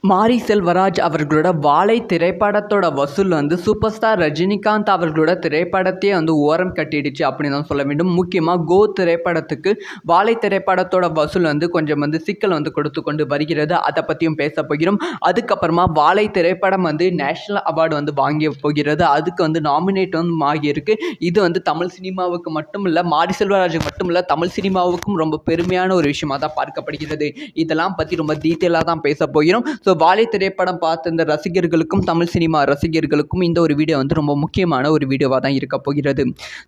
மாரி செல்வராஜ் அவர்களோட வாழை திரைப்படத்தோட வசூல் வந்து சூப்பர் ஸ்டார் ரஜினிகாந்த் அவர்களோட திரைப்படத்தையே வந்து ஓரம் கட்டிடுச்சு அப்படின்னு தான் சொல்ல வேண்டும். முக்கியமாக கோ திரைப்படத்துக்கு வாழை திரைப்படத்தோட வசூல் வந்து கொஞ்சம் வந்து சிக்கல் வந்து கொடுத்து கொண்டு வருகிறது. அதை பற்றியும் பேச போகிறோம். அதுக்கப்புறமா வாழை திரைப்படம் வந்து நேஷனல் அவார்டு வந்து வாங்கி போகிறது. அதுக்கு வந்து நாமினேட் வந்து ஆகியிருக்கு. இது வந்து தமிழ் சினிமாவுக்கு மட்டும் இல்லை, மாரி செல்வராஜுக்கு மட்டும் இல்லை, தமிழ் சினிமாவுக்கும் ரொம்ப பெருமையான ஒரு விஷயமாக தான் பார்க்கப்படுகிறது. இதெல்லாம் பற்றி ரொம்ப டீட்டெயிலாக தான் பேச போகிறோம். ஸோ வாழை திரைப்படம் பார்த்த இந்த ரசிகர்களுக்கும் தமிழ் சினிமா ரசிகர்களுக்கும் இந்த ஒரு வீடியோ வந்து ரொம்ப முக்கியமான ஒரு வீடியோவாக தான் இருக்க போகிறது.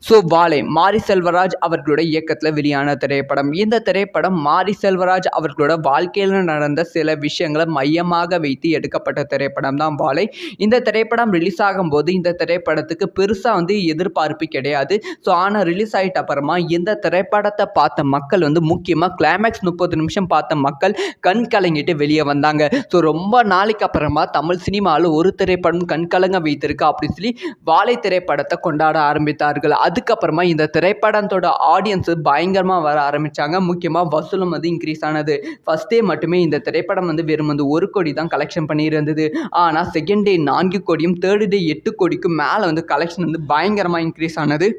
ஸோ வாழை மாரி செல்வராஜ் அவர்களோட இயக்கத்தில் வெளியான திரைப்படம். இந்த திரைப்படம் மாரி செல்வராஜ் அவர்களோட வாழ்க்கையில் நடந்த சில விஷயங்களை மையமாக வைத்து எடுக்கப்பட்ட திரைப்படம் தான் வாழை. இந்த திரைப்படம் ரிலீஸ் ஆகும்போது இந்த திரைப்படத்துக்கு பெருசாக வந்து எதிர்பார்ப்பு கிடையாது. ஸோ ஆனால் ரிலீஸ் ஆகிட்ட அப்புறமா இந்த திரைப்படத்தை பார்த்த மக்கள் வந்து முக்கியமாக கிளைமேக்ஸ் 30 நிமிஷம் பார்த்த மக்கள் கண் கலங்கிட்டு வெளியே வந்தாங்க. ஸோ ரொம்ப நாளைக்கு அப்புறமா தமிழ் சினிமாவில் ஒரு திரைப்படம் கண்கலங்க வைத்திருக்கு அப்படின்னு சொல்லி வாழை திரைப்படத்தை கொண்டாட ஆரம்பித்தார்கள். அதுக்கப்புறமா இந்த திரைப்படத்தோட ஆடியன்ஸு பயங்கரமாக வர ஆரம்பித்தாங்க. முக்கியமாக வசூலும் வந்து இன்க்ரீஸ் ஆனது. ஃபர்ஸ்ட் டே மட்டுமே இந்த திரைப்படம் வந்து வெறும் வந்து 1 கோடி தான் கலெக்ஷன் பண்ணியிருந்தது. ஆனால் செகண்ட் டே 4 கோடியும், தேர்ட் டே 8 கோடிக்கும் மேலே வந்து கலெக்ஷன் வந்து பயங்கரமாக இன்க்ரீஸ் ஆனது.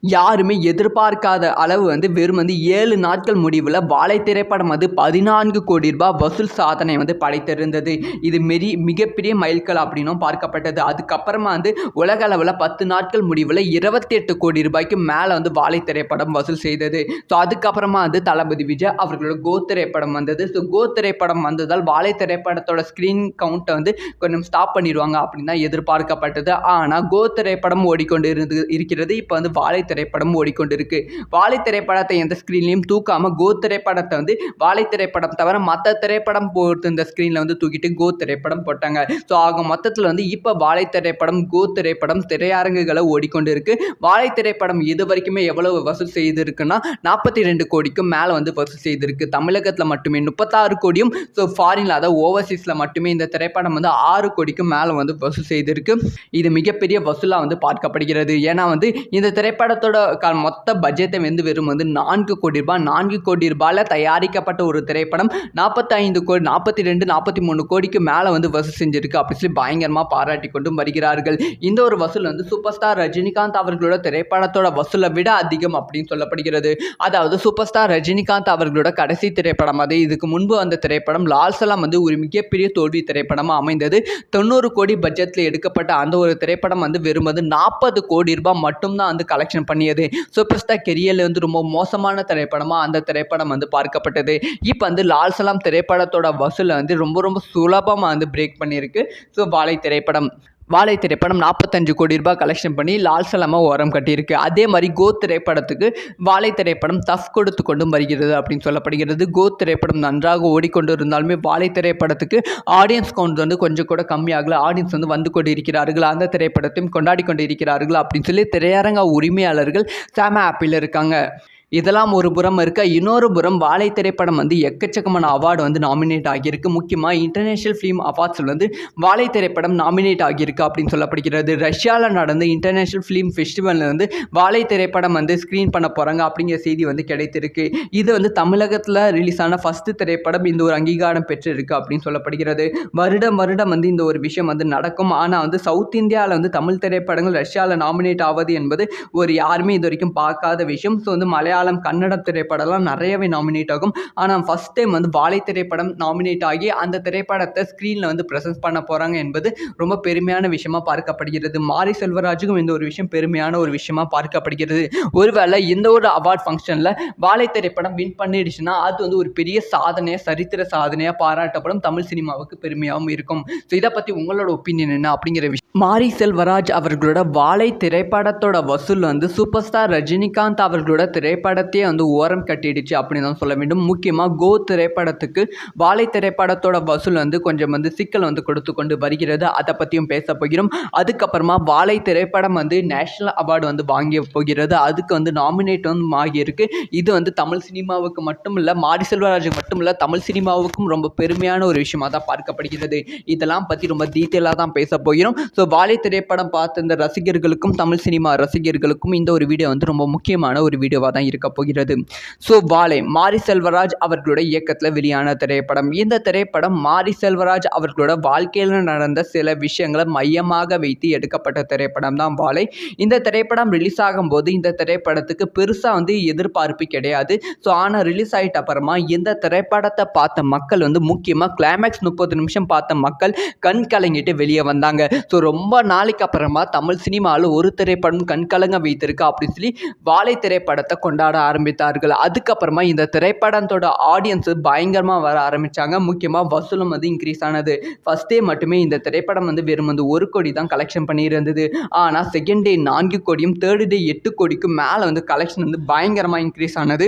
யாருமே எதிர்பார்க்காத அளவு வந்து வெறும் வந்து 7 நாட்கள் முடிவில் வாழை திரைப்படம் வந்து 14 கோடி ரூபாய் வசூல் சாதனை வந்து படைத்திருந்தது. இது மிகப்பெரிய மைல்கல் அப்படின்னும் பார்க்கப்பட்டது. அதுக்கப்புறமா வந்து உலக அளவில் 10 நாட்கள் முடிவில் 28 கோடி ரூபாய்க்கு மேலே வந்து வாழை திரைப்படம் வசூல் செய்தது. ஸோ அதுக்கப்புறமா வந்து தளபதி விஜய் அவர்களோட கோ திரைப்படம் வந்தது. ஸோ கோ திரைப்படம் வந்ததால் வாழை திரைப்படத்தோட ஸ்க்ரீன் கவுண்ட்டை வந்து கொஞ்சம் ஸ்டாப் பண்ணிடுவாங்க அப்படின்னு தான் எதிர்பார்க்கப்பட்டது. ஆனால் கோ திரைப்படம் ஓடிக்கொண்டு இருக்கிறது. இப்போ வந்து வாழை திரைப்படம் ஓடிக்கொண்டிருக்கு. வாழை திரைப்படத்தை எந்த ஸ்கிரீன்லையும் தூக்காம கோ திரைப்படத்தை வந்து வாழை திரைப்படம் தவிர மற்ற திரைப்படம் போட்டு இந்த ஸ்கிரீன்ல வந்து தூக்கிட்டு கோ திரைப்படம் போட்டாங்க. ஸோ ஆக மொத்தத்தில் வந்து இப்போ வாழை திரைப்படம் கோ திரைப்படம் திரையரங்குகளை ஓடிக்கொண்டிருக்கு. வாழை திரைப்படம் இது வரைக்குமே எவ்வளவு வசூல் செய்திருக்குன்னா 42 கோடிக்கும் மேலே வந்து வசூல் செய்திருக்கு. தமிழகத்தில் மட்டுமே 36 கோடியும், ஸோ ஃபாரின்ல அதாவது ஓவர்சீஸில் மட்டுமே இந்த திரைப்படம் வந்து 6 கோடிக்கும் மேலே வந்து வசூல் செய்திருக்கு. இது மிகப்பெரிய வசூலாக வந்து பார்க்கப்படுகிறது. ஏன்னா வந்து இந்த திரைப்படத்தோட மொத்த பட்ஜெட்டை வந்து வெறும் வந்து 4 கோடி ரூபாய். 4 கோடி ரூபாயில் தயாரிக்கப்பட்ட ஒரு திரைப்படம் 45 கோடி 42 43 கோடிக்கு மேலே வந்து வசூல் செஞ்சிருக்கு அப்படி சொல்லி பயங்கரமாக பாராட்டி கொண்டும் வருகிறார்கள். இந்த ஒரு வசூல் வந்து சூப்பர் ஸ்டார் ரஜினிகாந்த் அவர்களோட திரைப்படத்தோட வசூலை விட அதிகம் அப்படின்னு சொல்லப்படுகிறது. அதாவது சூப்பர் ஸ்டார் ரஜினிகாந்த் அவர்களோட கடைசி திரைப்படம் அது. இதுக்கு முன்பு அந்த திரைப்படம் லால் சலாம் வந்து ஒரு மிகப்பெரிய தோல்வி திரைப்படமாக அமைந்தது. 90 கோடி பட்ஜெட்டில் எடுக்கப்பட்ட அந்த ஒரு திரைப்படம் வந்து வெறும் வந்து 40 கோடி ரூபாய் மட்டும்தான் வந்து கலெக்ஷன் பண்ணியது. சூப்பர் ஸ்டார் கெரியர்ல வந்து ரொம்ப மோசமான திரைப்படமா அந்த திரைப்படம் வந்து பார்க்கப்பட்டது. இப்போ வந்து லால் சலாம் திரைப்படத்தோட வசூலை வந்து ரொம்ப சுலபமாக வந்து பிரேக் பண்ணியிருக்கு. ஸோ வாழை திரைப்படம் 45 கோடி ரூபாய் கலெக்ஷன் பண்ணி லால் சலாமா ஓரம் கட்டியிருக்கு. அதே மாதிரி கோ திரைப்படத்துக்கு வாழை திரைப்படம் டஃப் கொடுத்து கொண்டும் வருகிறது அப்படின்னு சொல்லப்படுகிறது. கோ திரைப்படம் நன்றாக ஓடிக்கொண்டு இருந்தாலுமே வாழை திரைப்படத்துக்கு ஆடியன்ஸ் கவுண்ட் வந்து கொஞ்சம் கூட கம்மியாகல. ஆடியன்ஸ் வந்து கொண்டு இருக்கிறார்கள். அந்த திரைப்படத்தையும் கொண்டாடி கொண்டு இருக்கிறார்கள் அப்படின்னு சொல்லி திரையரங்க உரிமையாளர்கள் செம ஹாப்பியில் இருக்காங்க. இதெல்லாம் ஒரு புறம் இருக்க, இன்னொரு புறம் வாழை திரைப்படம் வந்து எக்கச்சக்கமான அவார்டு வந்து நாமினேட் ஆகியிருக்கு. முக்கியமாக இன்டர்நேஷனல் ஃபிலிம் அவார்ட்ஸில் வந்து வாழை திரைப்படம் நாமினேட் ஆகியிருக்கு அப்படின்னு சொல்லப்படுகிறது. ரஷ்யாவில் நடந்த இன்டர்நேஷனல் ஃபிலிம் ஃபெஸ்டிவலில் வந்து வாழை திரைப்படம் வந்து ஸ்க்ரீன் பண்ண போகிறாங்க அப்படிங்கிற செய்தி வந்து கிடைத்திருக்கு. இது வந்து தமிழகத்தில் ரிலீஸ் ஆன ஃபஸ்ட்டு திரைப்படம் இந்த ஒரு அங்கீகாரம் பெற்றிருக்கு அப்படின்னு சொல்லப்படுகிறது. வருடம் வந்து இந்த ஒரு விஷயம் வந்து நடக்கும். ஆனால் வந்து சவுத் இந்தியாவில் வந்து தமிழ் திரைப்படங்கள் ரஷ்யாவில் நாமினேட் ஆவது என்பது ஒரு யாருமே இது வரைக்கும் பார்க்காத விஷயம். ஸோ வந்து மலையாளம் கன்னடம் திரைப்படம்லாம் நிறையவே நாமினேட் ஆகும். ஆனால் ஃபர்ஸ்ட் டைம் வந்து வாழை திரைப்படம் நாமினேட் ஆகி அந்த திரைப்படத்தை ஸ்க்ரீனில் வந்து ப்ரெசென்ட் பண்ண போகிறாங்க என்பது ரொம்ப பெருமையான விஷயமா பார்க்கப்படுகிறது. மாரி செல்வராஜுக்கும் இந்த ஒரு விஷயம் பெருமையான ஒரு விஷயமா பார்க்கப்படுகிறது. ஒருவேளை இந்த ஒரு அவார்ட் ஃபங்க்ஷனில் வாழை திரைப்படம் வின் பண்ணிடுச்சுன்னா அது வந்து ஒரு பெரிய சாதனையாக, சரித்திர சாதனையாக பாராட்டப்படும். தமிழ் சினிமாவுக்கு பெருமையாகவும் இருக்கும். ஸோ இதை பற்றி உங்களோட ஒப்பீனியன் என்ன அப்படிங்கிற விஷயம். மாரி செல்வராஜ் அவர்களோட வாழை திரைப்படத்தோட வசூல் வந்து சூப்பர் ஸ்டார் ரஜினிகாந்த் அவர்களோட திரைப்படத்தையே வந்து ஓரம் கட்டிடுச்சு அப்படின்னு தான் சொல்ல வேண்டும். முக்கியமாக கோ திரைப்படத்துக்கு வாழை திரைப்படத்தோட வசூல் வந்து கொஞ்சம் வந்து சிக்கல் வந்து கொடுத்து கொண்டு வருகிறது. அதை பற்றியும் பேச போகிறோம். அதுக்கப்புறமா வாழை திரைப்படம் வந்து நேஷனல் அவார்டு வந்து வாங்கி போகிறது. அதுக்கு வந்து நாமினேட் வந்து ஆகியிருக்கு. இது வந்து தமிழ் சினிமாவுக்கு மட்டும் இல்லை, மாரி செல்வராஜுக்கு மட்டும் இல்லை, தமிழ் சினிமாவுக்கும் ரொம்ப பெருமையான ஒரு விஷயமாக தான் பார்க்கப்படுகிறது. இதெல்லாம் பற்றி ரொம்ப டீட்டெயிலாக தான் பேச போகிறோம். ஸோ வாழை திரைப்படம் பார்த்த இந்த ரசிகர்களுக்கும் தமிழ் சினிமா ரசிகர்களுக்கும் இந்த ஒரு வீடியோ வந்து ரொம்ப முக்கியமான ஒரு வீடியோவாக தான் இருக்க போகிறது. ஸோ வாழை மாரி செல்வராஜ் அவர்களோட இயக்கத்தில் வெளியான திரைப்படம். இந்த திரைப்படம் மாரி செல்வராஜ் அவர்களோட வாழ்க்கையில் நடந்த சில விஷயங்களை மையமாக வைத்து எடுக்கப்பட்ட திரைப்படம் தான் வாழை. இந்த திரைப்படம் ரிலீஸ் ஆகும்போது இந்த திரைப்படத்துக்கு பெருசாக எதிர்பார்ப்பு கிடையாது. ஸோ ஆனால் ரிலீஸ் ஆகிட்ட அப்புறமா இந்த திரைப்படத்தை பார்த்த மக்கள் முக்கியமாக கிளைமேக்ஸ் 30 நிமிஷம் பார்த்த மக்கள் கண் கலங்கிட்டு வெளியே வந்தாங்க. ஸோ ரொம்ப நாளைக்கு அப்புறமா தமிழ் சினிமாவில் ஒரு திரைப்படம் கண் கலங்க வைத்திருக்கு அப்படின்னு சொல்லி வாழை திரைப்படத்தை கொண்டாட ஆரம்பித்தார்கள். அதுக்கப்புறமா இந்த திரைப்படத்தோட ஆடியன்ஸ் பயங்கரமாக வர ஆரம்பித்தாங்க. முக்கியமாக வசூலும் இன்க்ரீஸ் ஆனது. ஃபர்ஸ்ட் டே மட்டுமே இந்த திரைப்படம் வெறும் 1 கோடி தான் கலெக்ஷன் பண்ணியிருந்தது. ஆனால் செகண்ட் டே 4 கோடியும் தேர்ட் டே 8 கோடிக்கும் மேலே கலெக்ஷன் பயங்கரமாக இன்க்ரீஸ் ஆனது.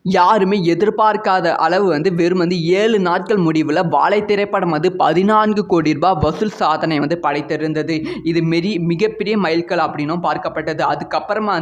யாருமே எதிர்பார்க்காத அளவு வெறும் 7 நாட்கள் முடிவில் வாழை திரைப்படம் 14 கோடி ரூபாய் வசூல் சாதனை படைத்திருந்தது. இது மிகப்பெரிய மைல்கல் அப்படின்னும் பார்க்கப்பட்டது. அதுக்கப்புறமா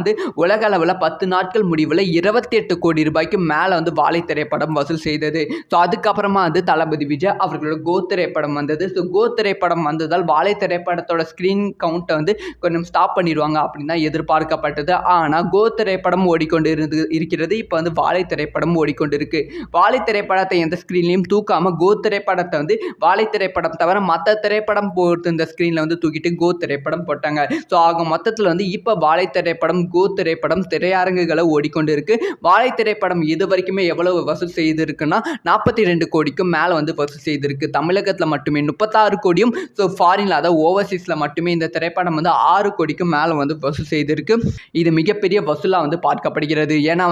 உலக அளவில் 10 நாட்கள் முடிவில் 28 கோடி ரூபாய்க்கு மேலே வாழை திரைப்படம் வசூல் செய்தது. ஸோ அதுக்கப்புறமா தளபதி விஜய் அவர்களோட கோ திரைப்படம் வந்தது. ஸோ கோ திரைப்படம் வந்ததால் வாழை திரைப்படத்தோட ஸ்க்ரீன் கவுண்ட்டை கொஞ்சம் ஸ்டாப் பண்ணிடுவாங்க அப்படின்னு தான் எதிர்பார்க்கப்பட்டது. ஆனால் கோ திரைப்படம் ஓடிக்கொண்டு இருக்கிறது. இப்போ வாழை திரைப்படம் ஓடிக்கொண்டிருக்கு. வாழை திரைப்படத்தை எந்த ஸ்கிரீன்லையும் தூக்காம கோ திரைப்படத்தை வாழை திரைப்படம் தவிர மற்ற திரைப்படம் போட்டு இந்த ஸ்கிரீன்ல தூக்கிட்டு கோ திரைப்படம் போட்டாங்க. ஸோ ஆக மொத்தத்தில் இப்போ வாழை திரைப்படம் கோ திரைப்படம் திரையரங்குகளை ஓடிக்கொண்டு இருக்கு. வாழை திரைப்படம் இது வரைக்குமே எவ்வளவு வசூல் செய்திருக்குன்னா 42 கோடிக்கும் மேலே வசூல் செய்திருக்கு. தமிழகத்தில் மட்டுமே 36 கோடியும், ஸோ ஃபாரின்ல அதாவது ஓவர்சீஸில் மட்டுமே இந்த திரைப்படம் 6 கோடிக்கும் மேலே வசூல் செய்திருக்கு. இது மிகப்பெரிய வசூலாக பார்க்கப்படுகிறது. ஏன்னா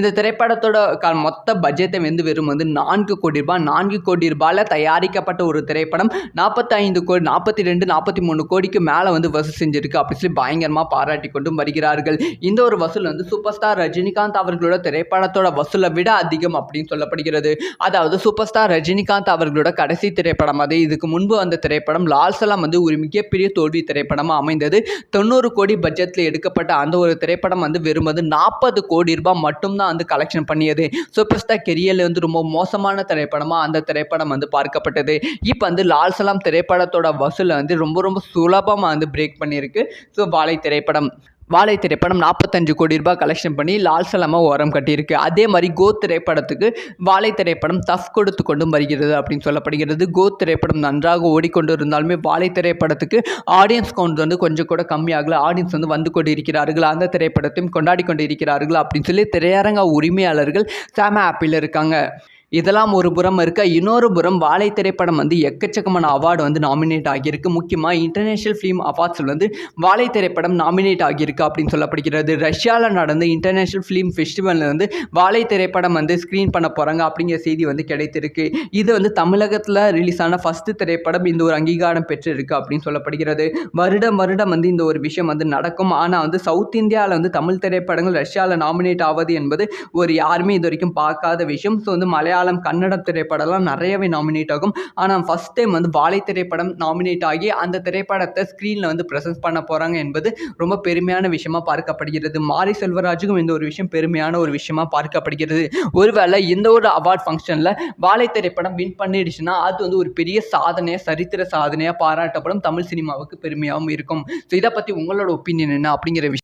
இந்த திரைப்படத்தோட மொத்த பட்ஜெட்டை வெறும் 4 கோடி ரூபாய். 4 கோடி ரூபாயில் தயாரிக்கப்பட்ட ஒரு திரைப்படம் 45 கோடி 42 43 கோடிக்கு மேலே வசூல் செஞ்சிருக்கு அப்படி சொல்லி பயங்கரமாக பாராட்டி கொண்டும் வருகிறார்கள். இந்த ஒரு வசூல் சூப்பர் ஸ்டார் ரஜினிகாந்த் அவர்களோட திரைப்படத்தோட வசூலை விட அதிகம் அப்படின்னு சொல்லப்படுகிறது. அதாவது சூப்பர் ஸ்டார் ரஜினிகாந்த் அவர்களோட கடைசி திரைப்படம் இதுக்கு முன்பு அந்த திரைப்படம் லால் சலாம் ஒரு மிகப்பெரிய தோல்வி திரைப்படமாக அமைந்தது. 90 கோடி பட்ஜெட்டில் எடுக்கப்பட்ட அந்த ஒரு திரைப்படம் வெறும் 40 கோடி ரூபாய் மட்டும்தான் கலெக்ஷன் பண்ணியது. சூப்பர் ஸ்டார் கெரியர்ல ரொம்ப மோசமான திரைப்படமா அந்த திரைப்படம் பார்க்கப்பட்டது. இப்போ லால் சலாம் திரைப்படத்தோட வசூலை ரொம்ப ரொம்ப சுலபமாக பிரேக் பண்ணியிருக்கு. ஸோ வாழை திரைப்படம் 45 கோடி ரூபாய் கலெக்ஷன் பண்ணி லால் சலாமா ஓரம் கட்டியிருக்கு. அதே மாதிரி கோ திரைப்படத்துக்கு வாழை திரைப்படம் டஃப் கொடுத்து கொண்டும் வருகிறது அப்படின்னு சொல்லப்படுகிறது. கோ திரைப்படம் நன்றாக ஓடிக்கொண்டு இருந்தாலுமே வாழை திரைப்படத்துக்கு ஆடியன்ஸ் கவுண்ட் கொஞ்சம் கூட கம்மியாகல. ஆடியன்ஸ் வந்து கொண்டு இருக்கிறார்கள். அந்த திரைப்படத்தையும் கொண்டாடி கொண்டு இருக்கிறார்கள் அப்படின்னு சொல்லி திரையரங்க உரிமையாளர்கள் செம ஹாப்பியில் இருக்காங்க. இதெல்லாம் ஒரு புறம் இருக்க, இன்னொரு புறம் வாழை திரைப்படம் எக்கச்சக்கமான அவார்டு நாமினேட் ஆகியிருக்கு. முக்கியமாக இன்டர்நேஷ்னல் ஃபிலிம் அவார்ட்ஸில் வாழை திரைப்படம் நாமினேட் ஆகியிருக்கு அப்படின்னு சொல்லப்படுகிறது. ரஷ்யாவில் நடந்த இன்டர்நேஷ்னல் ஃபிலிம் ஃபெஸ்டிவலில் வாழை திரைப்படம் ஸ்க்ரீன் பண்ண போகிறாங்க அப்படிங்கிற செய்தி கிடைத்திருக்கு. இது தமிழகத்தில் ரிலீஸ் ஆன ஃபஸ்ட்டு திரைப்படம் இந்த ஒரு அங்கீகாரம் பெற்றிருக்கு அப்படின்னு சொல்லப்படுகிறது. வருடம் இந்த ஒரு விஷயம் நடக்கும். ஆனால் சவுத் இந்தியாவில் தமிழ் திரைப்படங்கள் ரஷ்யாவில் நாமினேட் ஆவது என்பது யாருமே இது வரைக்கும் பார்க்காத விஷயம். ஸோ மலையாளம் கன்னடம் திரைப்படம்லாம் நிறையவே நாமினேட் ஆகும். ஆனால் ஃபர்ஸ்ட் டைம் வாழை திரைப்படம் நாமினேட் ஆகி அந்த திரைப்படத்தை ஸ்க்ரீனில் ப்ரெசென்ட் பண்ண போகிறாங்க என்பது ரொம்ப பெருமையான விஷயமா பார்க்கப்படுகிறது. மாரி செல்வராஜுக்கும் இந்த ஒரு விஷயம் பெருமையான ஒரு விஷயமா பார்க்கப்படுகிறது. ஒருவேளை இந்த ஒரு அவார்ட் ஃபங்க்ஷனில் வாழை திரைப்படம் வின் பண்ணிடுச்சுன்னா அது ஒரு பெரிய சாதனையாக சரித்திர சாதனையாக பாராட்டப்படும். தமிழ் சினிமாவுக்கு பெருமையாகவும் இருக்கும். ஸோ இதை பற்றி உங்களோட ஒப்பீனியன் என்ன அப்படிங்கிற விஷயம்